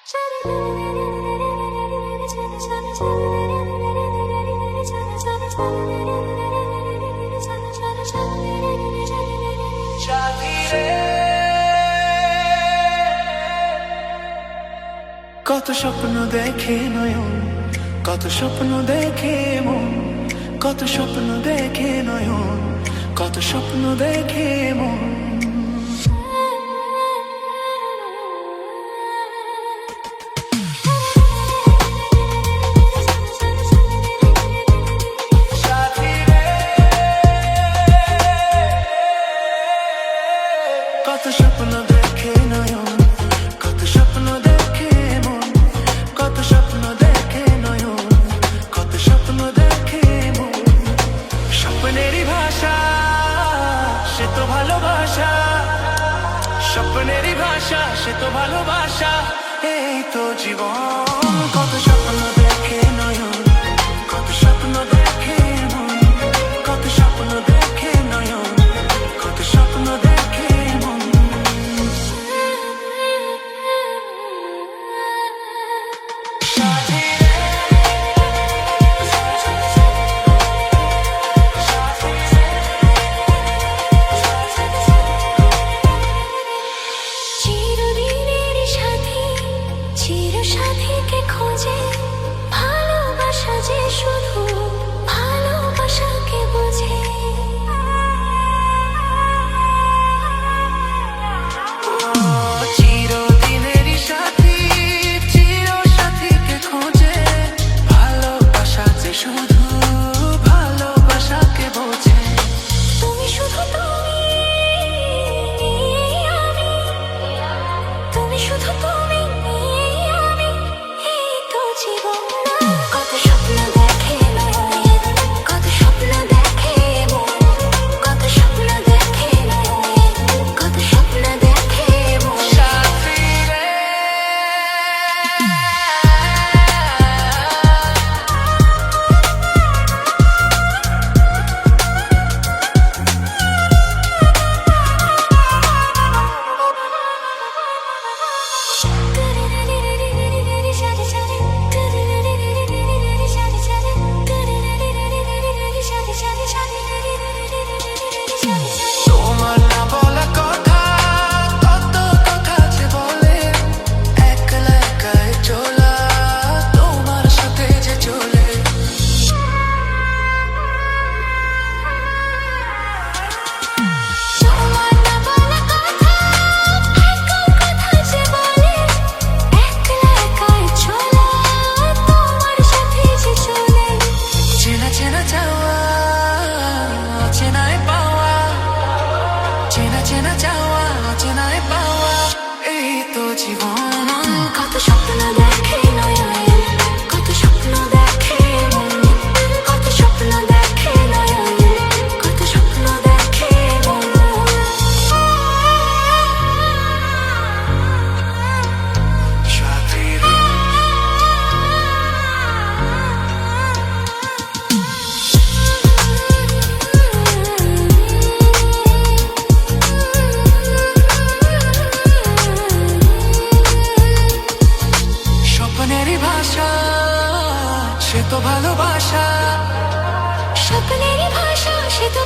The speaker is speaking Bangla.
কত স্বপ্ন দেখে নয়ন, কত স্বপ্ন দেখে মন, কত স্বপ্ন দেখে নয়ন, কত স্বপ্ন দেখে মন। কত স্বপ্ন দেখে নয়ন, কত স্বপ্ন দেখে মন, কত স্বপ্ন দেখে নয়ন, কত স্বপ্ন দেখে মন। স্বপ্নেরই ভাষা সে তো ভালোবাসা, স্বপ্নেরই ভাষা সে তো ভালোবাসা, এই তো জীবন। কত স্বপ্ন দেখে নয়ন, কত স্বপ্ন দেখে মন, কত স্বপ্ন দেখে নয়ন, কত স্বপ্ন দেখে মন। সাথীকে খোঁজে ভালোবাসা যে শুধু ভালোবাসাকে বোঝে। চিরদিনেরই সাথী, চির সাথীকে খোঁজে ভালোবাসা যে শুধু ভালোবাসাকে বোঝে। তুমি শুধু তুমি, আমি, তুমি শুধু তুমি, আমি, এই তো জীবন। কত স্বপ্ন দেখে নয়ন, কত স্বপ্ন দেখে মন, কত স্বপ্ন দেখে নয়ন, কত স্বপ্ন দেখে মন। সাথী রে তোমার না বলা কথা, কত কথা যে বলে, একলা একাই চলা তোমার সাথে যে চলে। তোমার না বলা কথা, একল কথা যে বলে, একলা একাই চলা তোমার সাথে যে চলে। চেনা চেনা চাওয়া, চেনায় পাওয়া, চেনা চেনা চাওয়া, চেনায় পাওয়া, এই তো জীবন। কত স্বপ্ন দেখে নয়ন, কত স্বপ্ন দেখে মন, কত স্বপ্ন দেখে নয়ন, কত স্বপ্ন দেখে মন। সাথী রে স্বপ্নেরই ভাষা সে তো ভালোবাসা, স্বপ্নেরই ভাষা সে তো